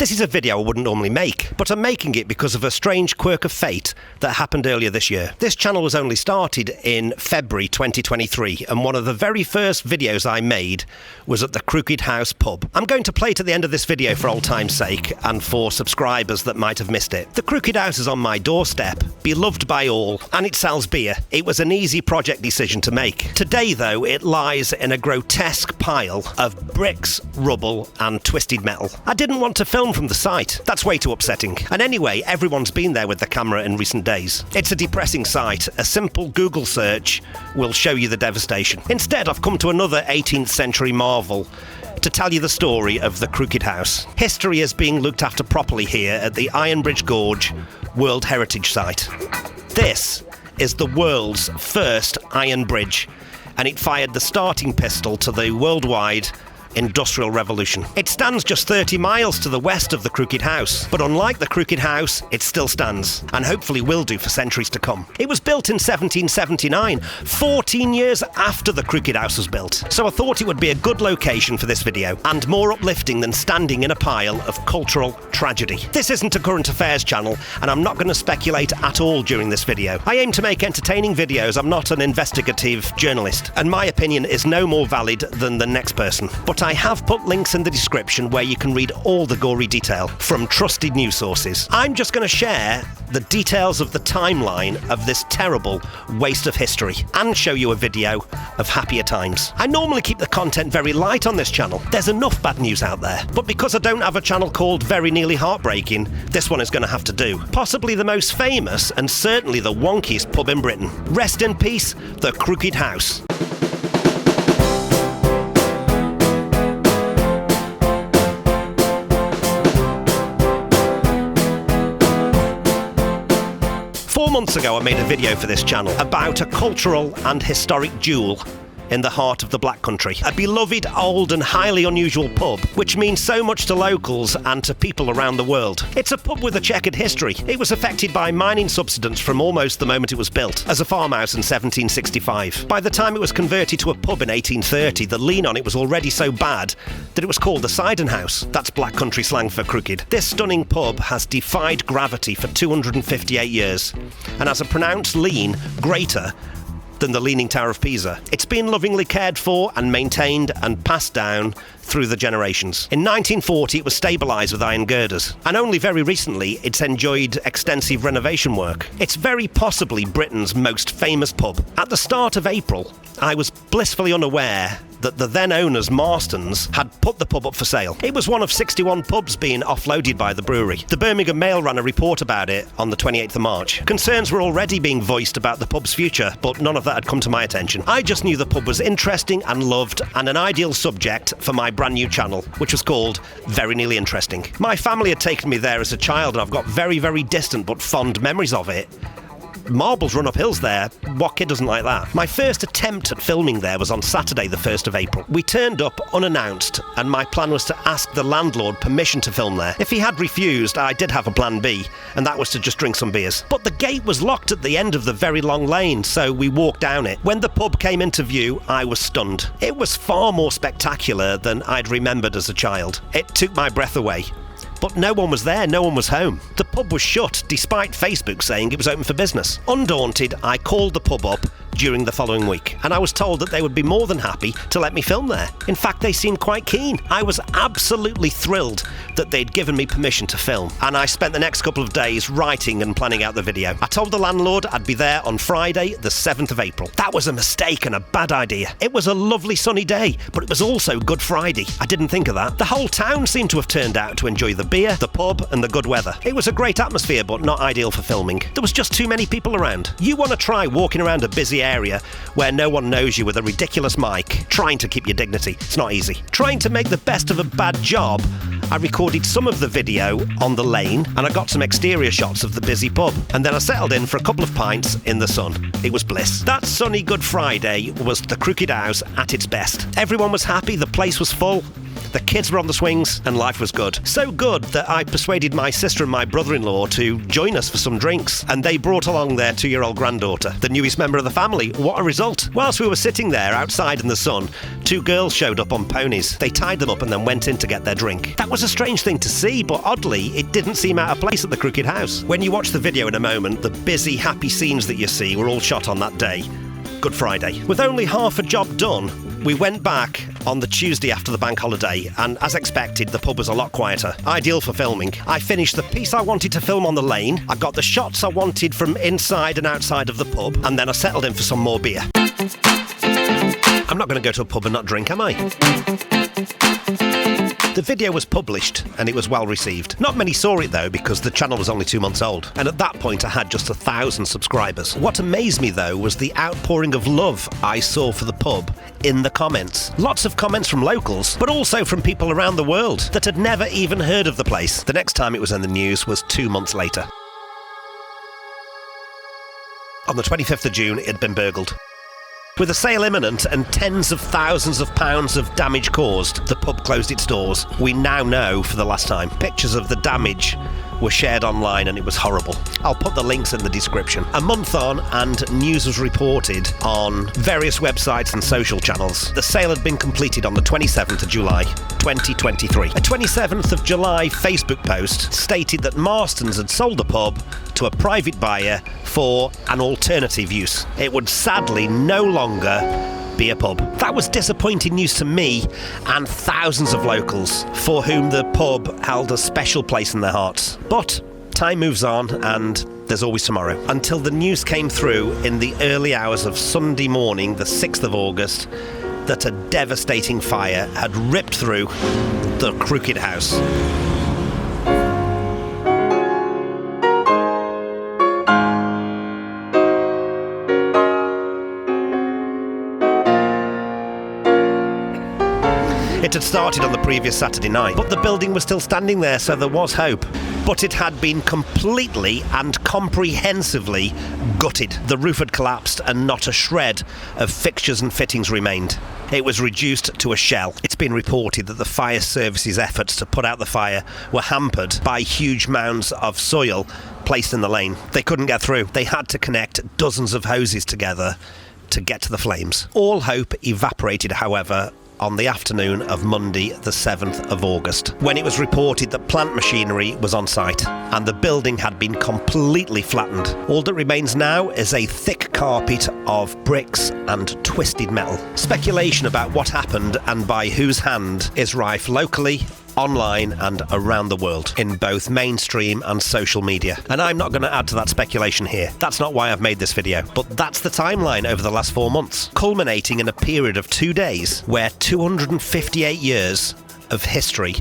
This is a video I wouldn't normally make, but I'm making it because of a strange quirk of fate that happened earlier this year. This channel was only started in February 2023, and one of the very first videos I made was at the Crooked House pub. I'm going to play it at the end of this video for old time's sake, and for subscribers that might have missed it. The Crooked House is on my doorstep, beloved by all, and it sells beer. It was an easy project decision to make. Today, though, it lies in a grotesque pile of bricks, rubble, and twisted metal. I didn't want to film from the site. That's way too upsetting. And anyway, everyone's been there with the camera in recent days. It's a depressing sight. A simple Google search will show you the devastation. Instead, I've come to another 18th century marvel to tell you the story of the Crooked House. History is being looked after properly here at the Iron Bridge Gorge World Heritage Site. This is the world's first iron bridge, and it fired the starting pistol to the worldwide Industrial Revolution. It stands just 30 miles to the west of the Crooked House, but unlike the Crooked House, it still stands, and hopefully will do for centuries to come. It was built in 1779, 14 years after the Crooked House was built, so I thought it would be a good location for this video, and more uplifting than standing in a pile of cultural tragedy. This isn't a current affairs channel, and I'm not going to speculate at all during this video. I aim to make entertaining videos. I'm not an investigative journalist, and my opinion is no more valid than the next person. But I have put links in the description where you can read all the gory detail from trusted news sources. I'm just going to share the details of the timeline of this terrible waste of history and show you a video of happier times. I normally keep the content very light on this channel. There's enough bad news out there. But because I don't have a channel called Very Nearly Heartbreaking, this one is going to have to do. Possibly the most famous and certainly the wonkiest pub in Britain. Rest in peace, the Crooked House. Months ago, I made a video for this channel about a cultural and historic jewel in the heart of the Black Country. A beloved, old and highly unusual pub, which means so much to locals and to people around the world. It's a pub with a checkered history. It was affected by mining subsidence from almost the moment it was built, as a farmhouse in 1765. By the time it was converted to a pub in 1830, the lean on it was already so bad that it was called the Sidon House. That's Black Country slang for crooked. This stunning pub has defied gravity for 258 years, and has a pronounced lean greater than the Leaning Tower of Pisa. It's been lovingly cared for and maintained and passed down through the generations. In 1940, it was stabilised with iron girders, and only very recently it's enjoyed extensive renovation work. It's very possibly Britain's most famous pub. At the start of April, I was blissfully unaware that the then owners, Marstons, had put the pub up for sale. It was one of 61 pubs being offloaded by the brewery. The Birmingham Mail ran a report about it on the 28th of March. Concerns were already being voiced about the pub's future, but none of that had come to my attention. I just knew the pub was interesting and loved, and an ideal subject for my brand new channel, which was called Very Nearly Interesting. My family had taken me there as a child, and I've got very, very distant but fond memories of it. Marbles run up hills there. What kid doesn't like that? My first attempt at filming there was on Saturday the 1st of April. We turned up unannounced, and my plan was to ask the landlord permission to film there. If he had refused, I did have a plan B, and that was to just drink some beers. But the gate was locked at the end of the very long lane, so we walked down it. When the pub came into view, I was stunned. It was far more spectacular than I'd remembered as a child. It took my breath away. But no one was there, no one was home. The pub was shut, despite Facebook saying it was open for business. Undaunted, I called the pub up during the following week, and I was told that they would be more than happy to let me film there. In fact, they seemed quite keen. I was absolutely thrilled that they'd given me permission to film, and I spent the next couple of days writing and planning out the video. I told the landlord I'd be there on Friday, the 7th of April. That was a mistake and a bad idea. It was a lovely sunny day, but it was also Good Friday. I didn't think of that. The whole town seemed to have turned out to enjoy the beer, the pub, and the good weather. It was a great atmosphere, but not ideal for filming. There was just too many people around. You want to try walking around a busy area where no one knows you with a ridiculous mic, trying to keep your dignity. It's not easy. Trying to make the best of a bad job, I recorded some of the video on the lane, and I got some exterior shots of the busy pub, and then I settled in for a couple of pints in the sun. It was bliss. That sunny Good Friday was the Crooked House at its best. Everyone was happy, the place was full. the kids were on the swings, and life was good. So good that I persuaded my sister and my brother-in-law to join us for some drinks, and they brought along their 2-year-old granddaughter, the newest member of the family. What a result. Whilst we were sitting there outside in the sun, 2 girls showed up on ponies. They tied them up and then went in to get their drink. That was a strange thing to see, but oddly, it didn't seem out of place at the Crooked House. When you watch the video in a moment, the busy, happy scenes that you see were all shot on that day, Good Friday. With only half a job done, we went back on the Tuesday after the bank holiday, and as expected, the pub was a lot quieter. Ideal for filming. I finished the piece I wanted to film on the lane, I got the shots I wanted from inside and outside of the pub, and then I settled in for some more beer. I'm not going to go to a pub and not drink, am I? The video was published and it was well received. Not many saw it though, because the channel was only 2 months old, and at that point I had just 1,000 subscribers. What amazed me though was the outpouring of love I saw for the pub in the comments. Lots of comments from locals, but also from people around the world that had never even heard of the place. The next time it was in the news was 2 months later. On the 25th of June, it had been burgled. With a sale imminent and tens of thousands of pounds of damage caused, the pub closed its doors. We now know for the last time. Pictures of the damage were shared online and it was horrible. I'll put the links in the description. A month on and news was reported on various websites and social channels. The sale had been completed on the 27th of July, 2023. A 27th of July Facebook post stated that Marston's had sold the pub to a private buyer for an alternative use. It would sadly no longer be a pub. That was disappointing news to me and thousands of locals for whom the pub held a special place in their hearts. But time moves on and there's always tomorrow. Until the news came through in the early hours of Sunday morning, the 6th of August, that a devastating fire had ripped through the Crooked House. It had started on the previous Saturday night, but the building was still standing there, so there was hope. But it had been completely and comprehensively gutted. The roof had collapsed and not a shred of fixtures and fittings remained. It was reduced to a shell. It's been reported that the fire service's efforts to put out the fire were hampered by huge mounds of soil placed in the lane. They couldn't get through. They had to connect dozens of hoses together to get to the flames. All hope evaporated, however, on the afternoon of Monday, the 7th of August, when it was reported that plant machinery was on site and the building had been completely flattened. All that remains now is a thick carpet of bricks and twisted metal. Speculation about what happened and by whose hand is rife locally, online and around the world, in both mainstream and social media. And I'm not going to add to that speculation here. That's not why I've made this video. But that's the timeline over the last 4 months, culminating in a period of 2 days where 258 years of history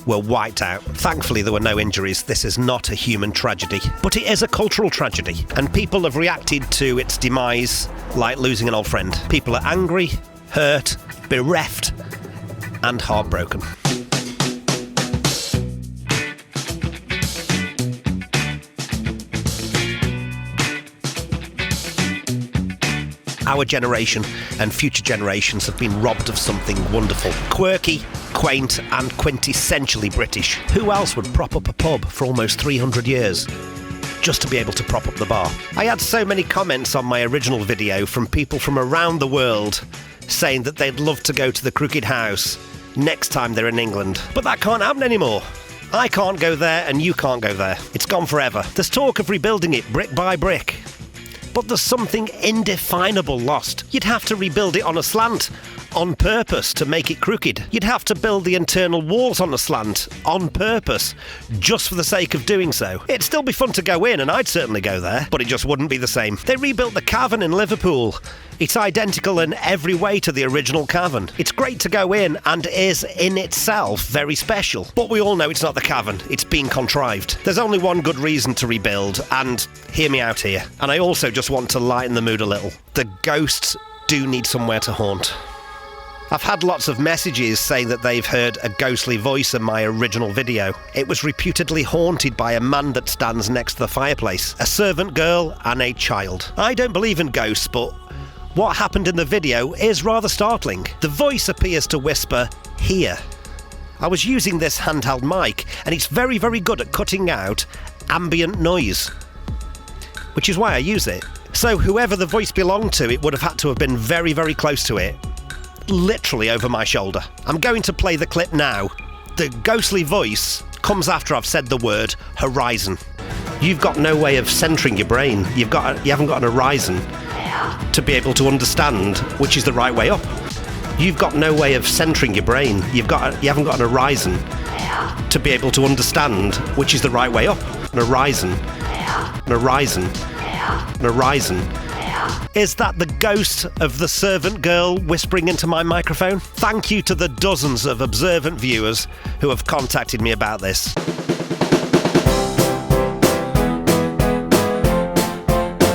were wiped out. Thankfully, there were no injuries. This is not a human tragedy, but it is a cultural tragedy, and people have reacted to its demise like losing an old friend. People are angry, hurt, bereft, and heartbroken. Our generation and future generations have been robbed of something wonderful, quirky, quaint and quintessentially British. Who else would prop up a pub for almost 300 years? Just to be able to prop up the bar. I had so many comments on my original video from people from around the world saying that they'd love to go to the Crooked House next time they're in England. But that can't happen anymore. I can't go there and you can't go there. It's gone forever. There's talk of rebuilding it brick by brick, but there's something indefinable lost. You'd have to rebuild it on a slant, on purpose, to make it crooked. You'd have to build the internal walls on a slant, on purpose, just for the sake of doing so. It'd still be fun to go in, and I'd certainly go there, but it just wouldn't be the same. They rebuilt the cavern in Liverpool. It's identical in every way to the original cavern. It's great to go in and is in itself very special. But we all know it's not the cavern, it's been contrived. There's only one good reason to rebuild, and hear me out here. And I also just want to lighten the mood a little. The ghosts do need somewhere to haunt. I've had lots of messages saying that they've heard a ghostly voice in my original video. It was reputedly haunted by a man that stands next to the fireplace, a servant girl and a child. I don't believe in ghosts, but what happened in the video is rather startling. The voice appears to whisper, "Here," I was using this handheld mic, and it's very, very good at cutting out ambient noise, which is why I use it. So whoever the voice belonged to, it would have had to have been very, very close to it, literally over my shoulder. I'm going to play the clip now. The ghostly voice comes after I've said the word horizon. You've got no way of centering your brain. You haven't got an horizon to be able to understand which is the right way up. You've got no way of centering your brain. You haven't got an horizon to be able to understand which is the right way up. An horizon. An horizon. An horizon. Is that the ghost of the servant girl whispering into my microphone? Thank you to the dozens of observant viewers who have contacted me about this.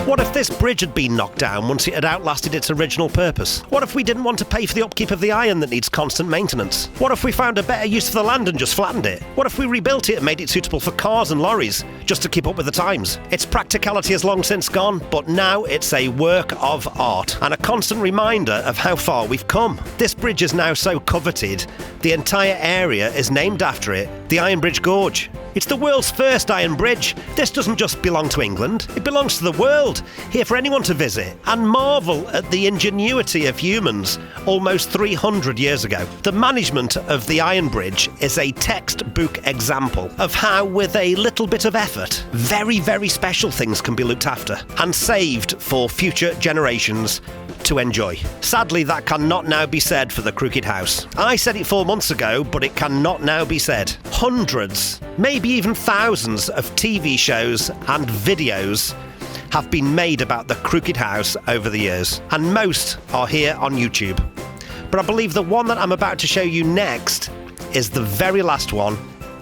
What if this bridge had been knocked down once it had outlasted its original purpose? What if we didn't want to pay for the upkeep of the iron that needs constant maintenance? What if we found a better use for the land and just flattened it? What if we rebuilt it and made it suitable for cars and lorries, just to keep up with the times? Its practicality has long since gone, but now it's a work of art and a constant reminder of how far we've come. This bridge is now so coveted, the entire area is named after it, the Iron Bridge Gorge. It's the world's first iron bridge. This doesn't just belong to England, it belongs to the world, here for anyone to visit and marvel at the ingenuity of humans almost 300 years ago. The management of the Iron Bridge is a textbook example of how, with a little bit of effort, very, very special things can be looked after and saved for future generations to enjoy. Sadly, that cannot now be said for the Crooked House. I said it 4 months ago, but it cannot now be said. Hundreds, maybe even thousands of TV shows and videos have been made about the Crooked House over the years, and most are here on YouTube. But I believe the one that I'm about to show you next is the very last one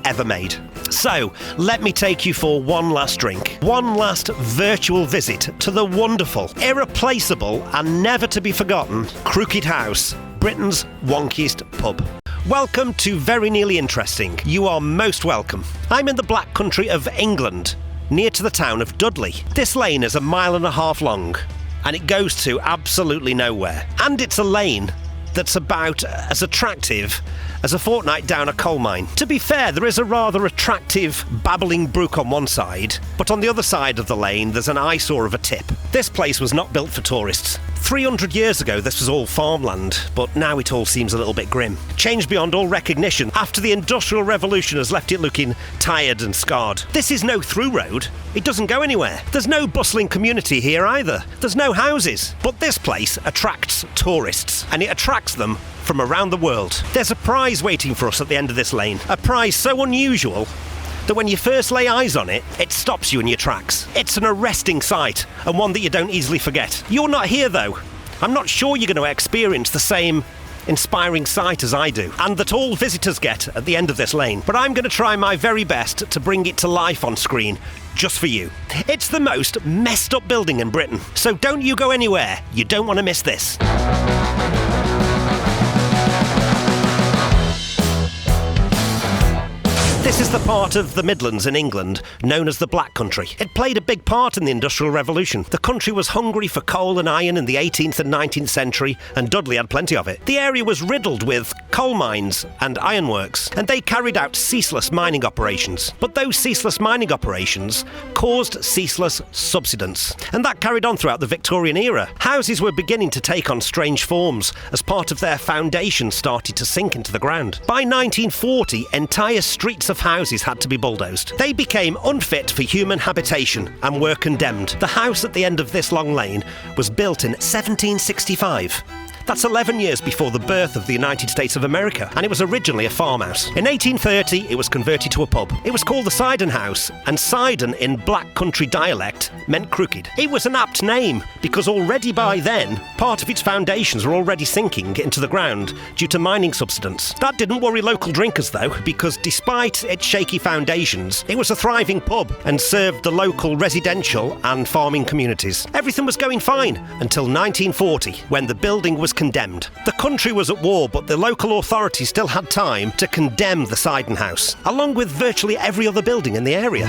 ever made. So, let me take you for one last drink, one last virtual visit to the wonderful, irreplaceable and never to be forgotten Crooked House, Britain's wonkiest pub. Welcome to Very Nearly Interesting. You are most welcome. I'm in the Black Country of England, near to the town of Dudley. This lane is 1.5 miles long, and it goes to absolutely nowhere. And it's a lane that's about as attractive as a fortnight down a coal mine. To be fair, there is a rather attractive babbling brook on one side, but on the other side of the lane there's an eyesore of a tip. This place was not built for tourists. 300 years ago this was all farmland, but now it all seems a little bit grim. Changed beyond all recognition after the Industrial Revolution has left it looking tired and scarred. This is no through road. It doesn't go anywhere. There's no bustling community here either. There's no houses. But this place attracts tourists, and it attracts them from around the world. There's a prize waiting for us at the end of this lane. A prize so unusual that when you first lay eyes on it, it stops you in your tracks. It's an arresting sight, and one that you don't easily forget. You're not here though. I'm not sure you're going to experience the same inspiring sight as I do, and that all visitors get at the end of this lane. But I'm going to try my very best to bring it to life on screen, just for you. It's the most messed up building in Britain, so don't you go anywhere. You don't want to miss this. This is the part of the Midlands in England known as the Black Country. It played a big part in the Industrial Revolution. The country was hungry for coal and iron in the 18th and 19th century, and Dudley had plenty of it. The area was riddled with coal mines and ironworks, and they carried out ceaseless mining operations. But those ceaseless mining operations caused ceaseless subsidence, and that carried on throughout the Victorian era. Houses were beginning to take on strange forms as part of their foundations started to sink into the ground. By 1940, entire streets of houses had to be bulldozed. They became unfit for human habitation and were condemned. The house at the end of this long lane was built in 1765. That's 11 years before the birth of the United States of America, and it was originally a farmhouse. In 1830, it was converted to a pub. It was called the Sidon House, and Sidon in Black Country dialect meant crooked. It was an apt name, because already by then, part of its foundations were already sinking into the ground due to mining subsidence. That didn't worry local drinkers though, because despite its shaky foundations, it was a thriving pub and served the local residential and farming communities. Everything was going fine until 1940, when the building was condemned. The country was at war, but the local authorities still had time to condemn the Sidon House, along with virtually every other building in the area.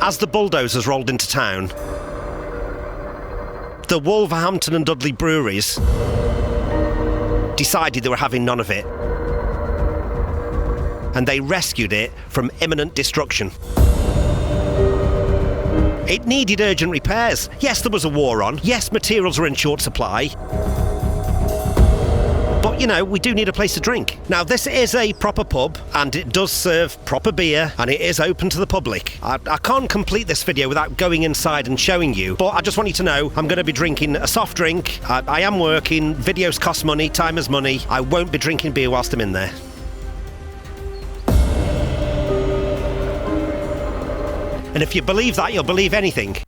As the bulldozers rolled into town, the Wolverhampton and Dudley breweries decided they were having none of it, and they rescued it from imminent destruction. It needed urgent repairs. Yes, there was a war on. Yes, materials were in short supply. But, you know, we do need a place to drink. Now, this is a proper pub, and it does serve proper beer, and it is open to the public. I can't complete this video without going inside and showing you, but I just want you to know I'm going to be drinking a soft drink. I am working. Videos cost money. Time is money. I won't be drinking beer whilst I'm in there. And if you believe that, you'll believe anything.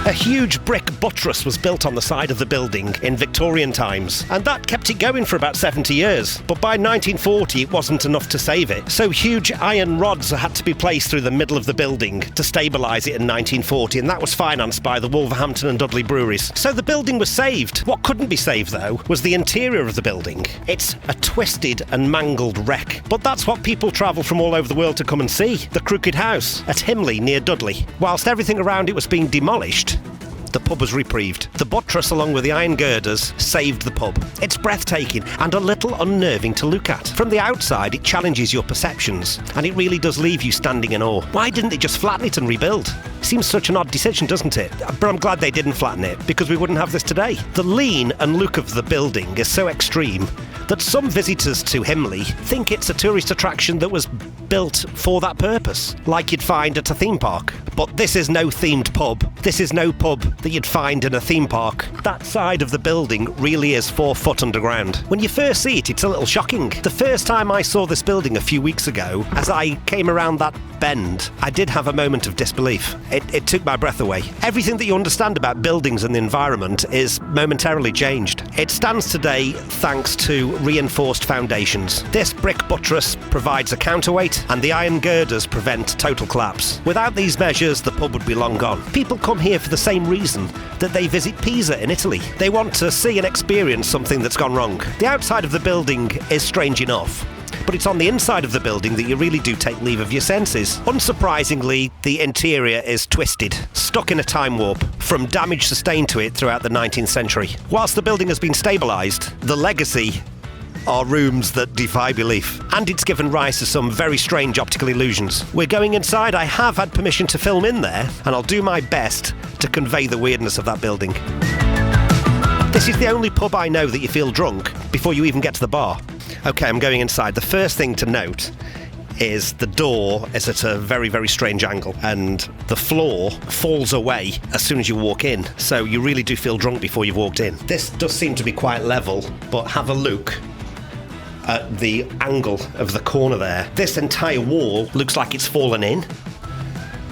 A huge brick buttress was built on the side of the building in Victorian times, and that kept it going for about 70 years. But by 1940 it wasn't enough to save it, so huge iron rods had to be placed through the middle of the building to stabilise it in 1940, and that was financed by the Wolverhampton and Dudley breweries. So the building was saved. What couldn't be saved, though, was the interior of the building. It's a twisted and mangled wreck, but that's what people travel from all over the world to come and see. The Crooked House at Himley near Dudley. Whilst everything around it was being demolished, the pub was reprieved. The buttress, along with the iron girders, saved the pub. It's breathtaking and a little unnerving to look at. From the outside, it challenges your perceptions, and it really does leave you standing in awe. Why didn't they just flatten it and rebuild? Seems such an odd decision, doesn't it? But I'm glad they didn't flatten it, because we wouldn't have this today. The lean and look of the building is so extreme that some visitors to Himley think it's a tourist attraction that was built for that purpose, like you'd find at a theme park. But this is no themed pub. This is no pub that you'd find in a theme park. That side of the building really is 4 foot underground. When you first see it, it's a little shocking. The first time I saw this building a few weeks ago, as I came around that bend, I did have a moment of disbelief. It took my breath away. Everything that you understand about buildings and the environment is momentarily changed. It stands today thanks to reinforced foundations. This brick buttress provides a counterweight, and the iron girders prevent total collapse. Without these measures, the pub would be long gone. People come here for the same reason that they visit Pisa in Italy. They want to see and experience something that's gone wrong. The outside of the building is strange enough, but it's on the inside of the building that you really do take leave of your senses. Unsurprisingly, the interior is twisted, stuck in a time warp from damage sustained to it throughout the 19th century. Whilst the building has been stabilised, the legacy are rooms that defy belief, and it's given rise to some very strange optical illusions. We're going inside. I have had permission to film in there, and I'll do my best to convey the weirdness of that building. This is the only pub I know that you feel drunk before you even get to the bar. Okay, I'm going inside. The first thing to note is the door is at a very, very strange angle, and the floor falls away as soon as you walk in, so you really do feel drunk before you've walked in. This does seem to be quite level, but have a look at the angle of the corner there. This entire wall looks like it's fallen in.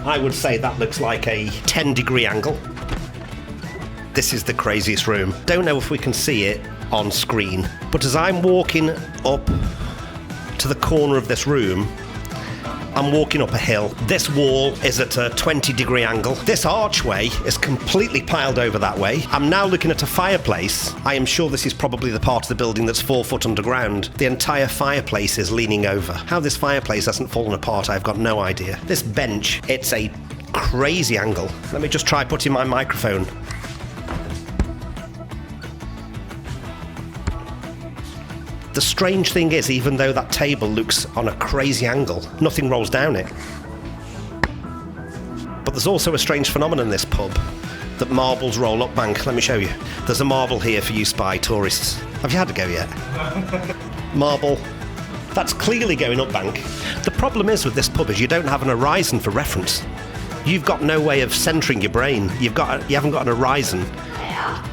I would say that looks like a 10-degree angle. This is the craziest room. Don't know if we can see it on screen, but as I'm walking up to the corner of this room, I'm walking up a hill. This wall is at a 20-degree angle. This archway is completely piled over that way. I'm now looking at a fireplace. I am sure this is probably the part of the building that's 4 foot underground. The entire fireplace is leaning over. How this fireplace hasn't fallen apart, I've got no idea. This bench, it's a crazy angle. Let me just try putting my microphone. The strange thing is, even though that table looks on a crazy angle, nothing rolls down it. But there's also a strange phenomenon in this pub, that marbles roll up bank. Let me show you. There's a marble here for use by tourists. Have you had to go yet? Marble. That's clearly going up bank. The problem is with this pub is you don't have an horizon for reference. You've got no way of centering your brain. You haven't got an horizon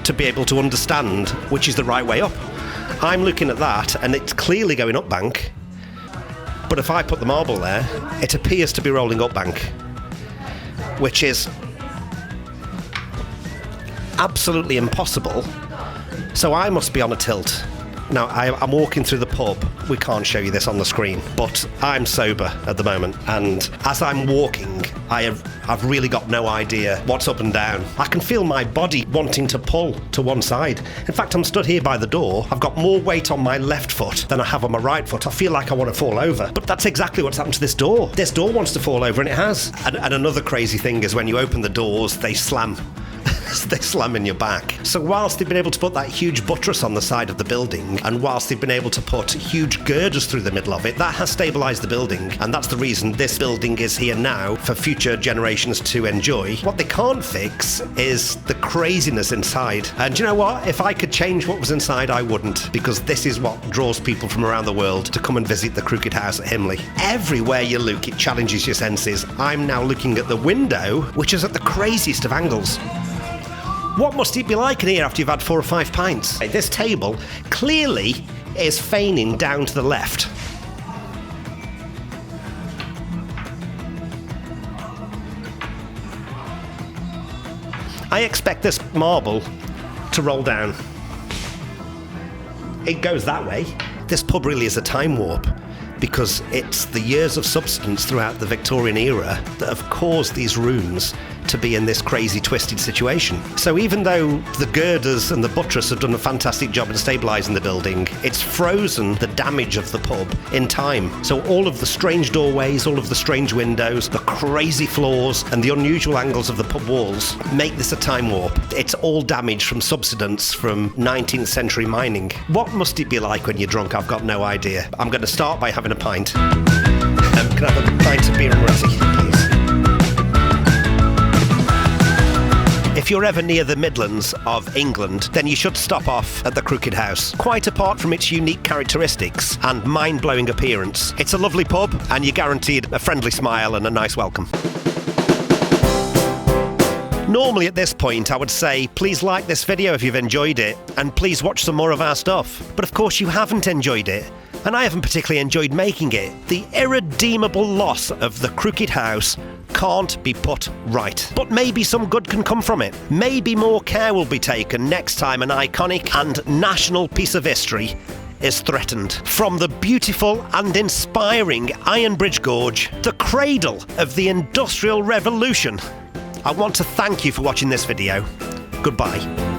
to be able to understand which is the right way up. I'm looking at that, and it's clearly going up bank, but if I put the marble there, it appears to be rolling up bank, which is absolutely impossible. So I must be on a tilt, Now, I'm walking through the pub. We can't show you this on the screen, but I'm sober at the moment, and as I'm walking, I've really got no idea what's up and down. I can feel my body wanting to pull to one side. In fact, I'm stood here by the door. I've got more weight on my left foot than I have on my right foot. I feel like I want to fall over. But that's exactly what's happened to this door. This door wants to fall over, and it has. And another crazy thing is when you open the doors, they slam. They slam in your back. So whilst they've been able to put that huge buttress on the side of the building, and whilst they've been able to put huge girders through the middle of it, that has stabilised the building, and that's the reason this building is here now for future generations to enjoy. What they can't fix is the craziness inside. And do you know what? If I could change what was inside, I wouldn't, because this is what draws people from around the world to come and visit the Crooked House at Himley. Everywhere you look, it challenges your senses. I'm now looking at the window, which is at the craziest of angles. What must it be like in here after you've had 4 or 5 pints? This table clearly is feigning down to the left. I expect this marble to roll down. It goes that way. This pub really is a time warp, because it's the years of substance throughout the Victorian era that have caused these rooms to be in this crazy, twisted situation. So even though the girders and the buttress have done a fantastic job in stabilising the building, it's frozen the damage of the pub in time. So all of the strange doorways, all of the strange windows, the crazy floors, and the unusual angles of the pub walls make this a time warp. It's all damaged from subsidence from 19th century mining. What must it be like when you're drunk? I've got no idea. I'm going to start by having a pint. Can I have a pint of beer and ratty, please? If you're ever near the Midlands of England, then you should stop off at the Crooked House. Quite apart from its unique characteristics and mind-blowing appearance, it's a lovely pub, and you're guaranteed a friendly smile and a nice welcome. Normally at this point I would say please like this video if you've enjoyed it, and please watch some more of our stuff. But of course you haven't enjoyed it, and I haven't particularly enjoyed making it. The irredeemable loss of the Crooked House can't be put right. But maybe some good can come from it. Maybe more care will be taken next time an iconic and national piece of history is threatened. From the beautiful and inspiring Iron Bridge Gorge, the cradle of the Industrial Revolution, I want to thank you for watching this video. Goodbye.